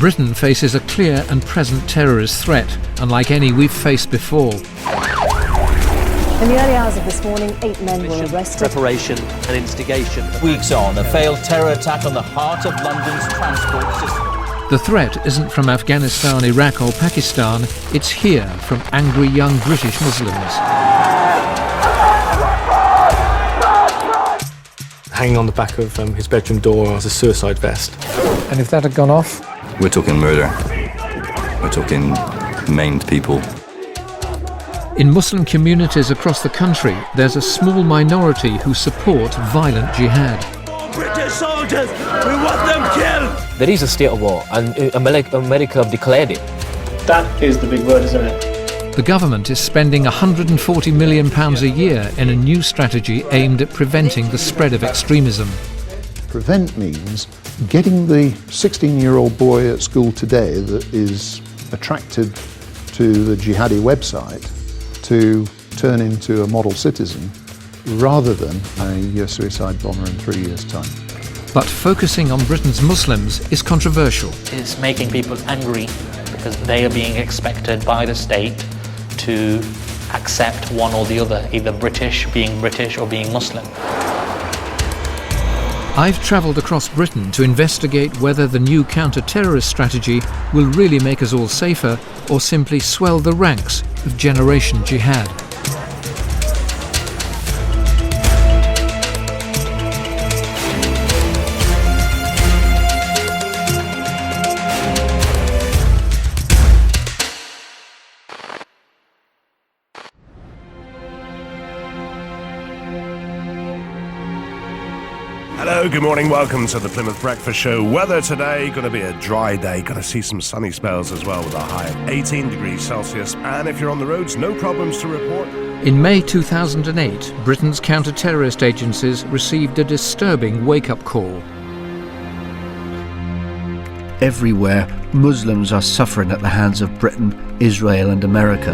Britain faces a clear and present terrorist threat, unlike any we've faced before. In the early hours of this morning, 8 men were arrested. Preparation and instigation. Weeks on, a failed terror attack on the heart of London's transport system. The threat isn't from Afghanistan, Iraq or Pakistan, it's here from angry young British Muslims. Hanging on the back of his bedroom door was a suicide vest. And if that had gone off? We're talking murder. We're talking maimed people. In Muslim communities across the country, there's a small minority who support violent jihad. British soldiers, we want them killed! There is a state of war, and America have declared it. That is the big word, isn't it? The government is spending £140 million a year in a new strategy aimed at preventing the spread of extremism. Prevent means getting the 16-year-old boy at school today that is attracted to the jihadi website to turn into a model citizen rather than a suicide bomber in 3 years' time. But focusing on Britain's Muslims is controversial. It's making people angry because they are being expected by the state to accept one or the other, either being British or being Muslim. I've travelled across Britain to investigate whether the new counter-terrorist strategy will really make us all safer or simply swell the ranks of Generation Jihad. Hello, good morning, welcome to the Plymouth Breakfast Show. Weather today, going to be a dry day, going to see some sunny spells as well with a high of 18 degrees Celsius. And if you're on the roads, no problems to report. In May 2008, Britain's counter-terrorist agencies received a disturbing wake-up call. Everywhere, Muslims are suffering at the hands of Britain, Israel and America.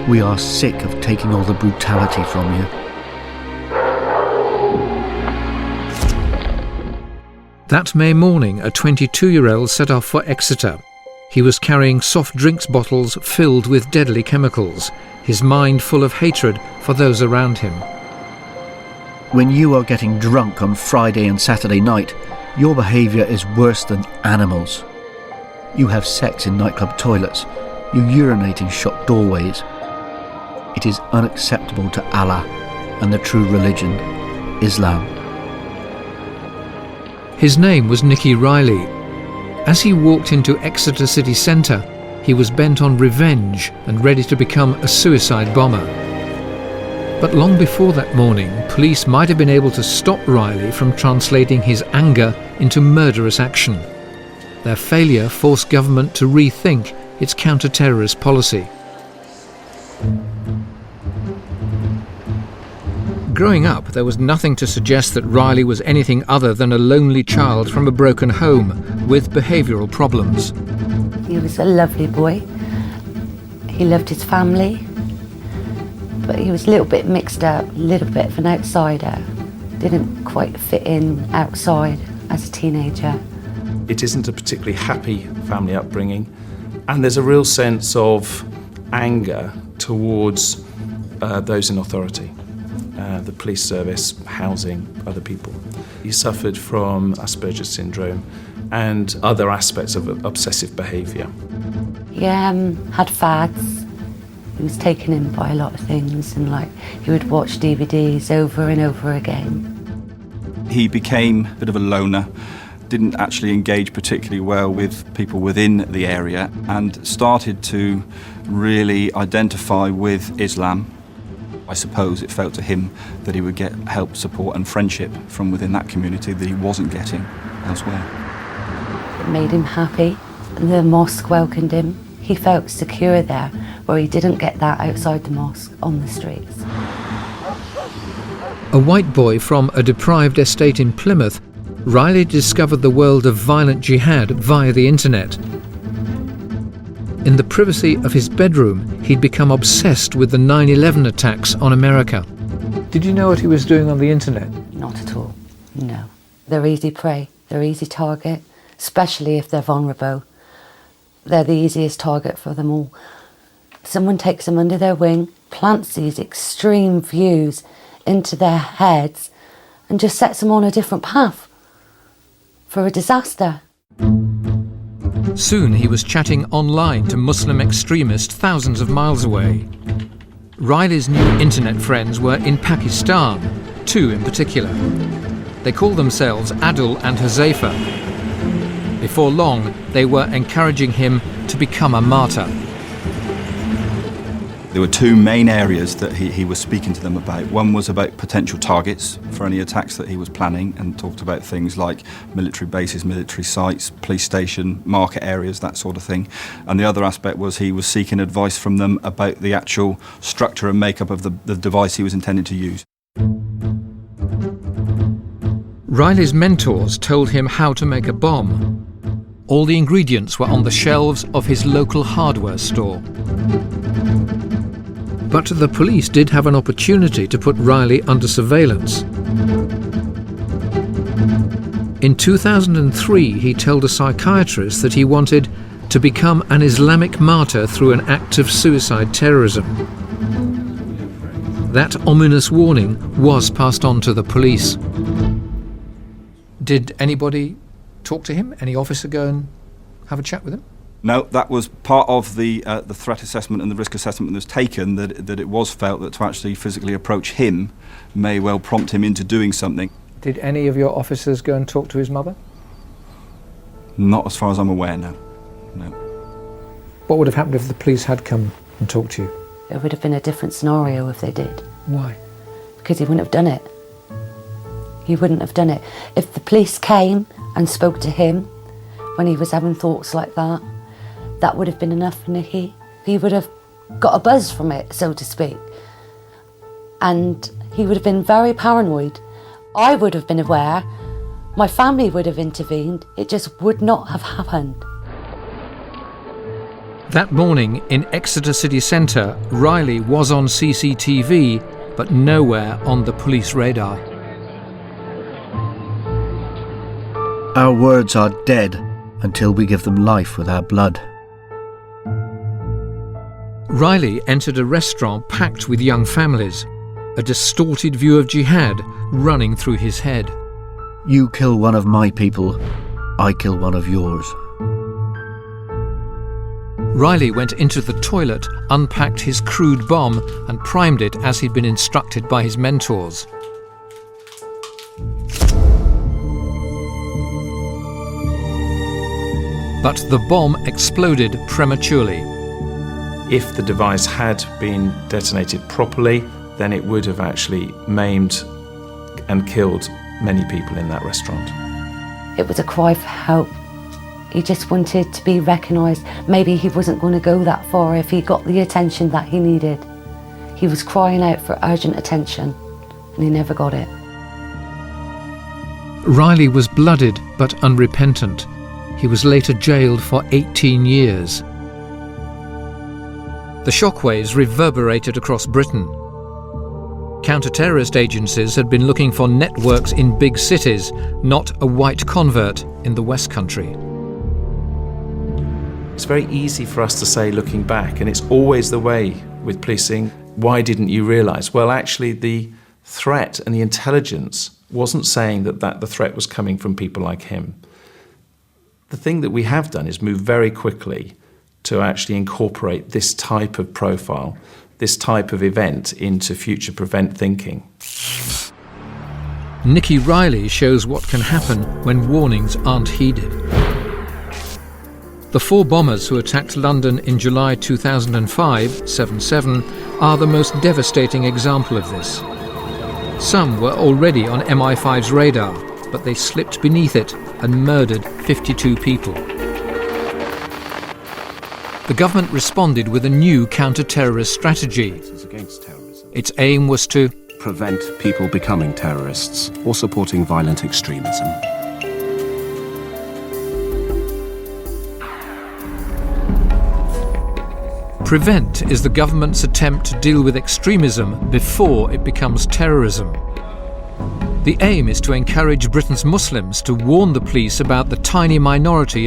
We are sick of taking all the brutality from you. That May morning, a 22-year-old set off for Exeter. He was carrying soft drinks bottles filled with deadly chemicals, his mind full of hatred for those around him. When you are getting drunk on Friday and Saturday night, your behaviour is worse than animals. You have sex in nightclub toilets. You urinate in shop doorways. It is unacceptable to Allah and the true religion, Islam. His name was Nicky Riley. As he walked into Exeter city centre, he was bent on revenge and ready to become a suicide bomber. But long before that morning, police might have been able to stop Riley from translating his anger into murderous action. Their failure forced government to rethink its counter-terrorist policy. Growing up, there was nothing to suggest that Riley was anything other than a lonely child from a broken home with behavioural problems. He was a lovely boy. He loved his family, but he was a little bit mixed up, a little bit of an outsider. Didn't quite fit in outside as a teenager. It isn't a particularly happy family upbringing, and there's a real sense of anger towards those in authority. The police service, housing, other people. He suffered from Asperger's syndrome and other aspects of obsessive behaviour. He had fads. He was taken in by a lot of things, and he would watch DVDs over and over again. He became a bit of a loner, didn't actually engage particularly well with people within the area, and started to really identify with Islam. I suppose it felt to him that he would get help, support and friendship from within that community that he wasn't getting elsewhere. It made him happy. The mosque welcomed him. He felt secure there, where he didn't get that outside the mosque, on the streets. A white boy from a deprived estate in Plymouth, Riley discovered the world of violent jihad via the internet. In the privacy of his bedroom, he'd become obsessed with the 9/11 attacks on America. Did you know what he was doing on the internet? Not at all, no. They're easy prey, they're easy target. especially if they're vulnerable. They're the easiest target for them all. Someone takes them under their wing, plants these extreme views into their heads and just sets them on a different path for a disaster. Soon he was chatting online to Muslim extremists thousands of miles away. Riley's new internet friends were in Pakistan, 2 in particular. They called themselves Adil and Huzaifa. Before long, they were encouraging him to become a martyr. There were 2 main areas that he was speaking to them about. One was about potential targets for any attacks that he was planning, and talked about things like military bases, military sites, police station, market areas, that sort of thing. And the other aspect was he was seeking advice from them about the actual structure and makeup of the device he was intending to use. Riley's mentors told him how to make a bomb. All the ingredients were on the shelves of his local hardware store. But the police did have an opportunity to put Riley under surveillance. In 2003, he told a psychiatrist that he wanted to become an Islamic martyr through an act of suicide terrorism. That ominous warning was passed on to the police. Did anybody talk to him? Any officer go and have a chat with him? No, that was part of the threat assessment and the risk assessment that was taken, that it was felt that to actually physically approach him may well prompt him into doing something. Did any of your officers go and talk to his mother? Not as far as I'm aware, no. What would have happened if the police had come and talked to you? It would have been a different scenario if they did. Why? Because he wouldn't have done it. He wouldn't have done it. If the police came and spoke to him when he was having thoughts like that, that would have been enough for Nicky. He would have got a buzz from it, so to speak. And he would have been very paranoid. I would have been aware. My family would have intervened. It just would not have happened. That morning in Exeter city centre, Riley was on CCTV, but nowhere on the police radar. Our words are dead until we give them life with our blood. Riley entered a restaurant packed with young families, a distorted view of jihad running through his head. You kill one of my people, I kill one of yours. Riley went into the toilet, unpacked his crude bomb and primed it as he'd been instructed by his mentors. But the bomb exploded prematurely. If the device had been detonated properly, then it would have actually maimed and killed many people in that restaurant. It was a cry for help. He just wanted to be recognised. Maybe he wasn't going to go that far if he got the attention that he needed. He was crying out for urgent attention, and he never got it. Riley was blooded but unrepentant. He was later jailed for 18 years. The shockwaves reverberated across Britain. Counter-terrorist agencies had been looking for networks in big cities, not a white convert in the West Country. It's very easy for us to say, looking back, and it's always the way with policing, why didn't you realise? Well, actually, the threat and the intelligence wasn't saying that the threat was coming from people like him. The thing that we have done is move very quickly to actually incorporate this type of profile, this type of event into future prevent thinking. Nicky Riley shows what can happen when warnings aren't heeded. The 4 bombers who attacked London in July 2005, 7/7, are the most devastating example of this. Some were already on MI5's radar, but they slipped beneath it and murdered 52 people. The government responded with a new counter-terrorist strategy. Its aim was to prevent people becoming terrorists or supporting violent extremism. Prevent is the government's attempt to deal with extremism before it becomes terrorism. The aim is to encourage Britain's Muslims to warn the police about the tiny minority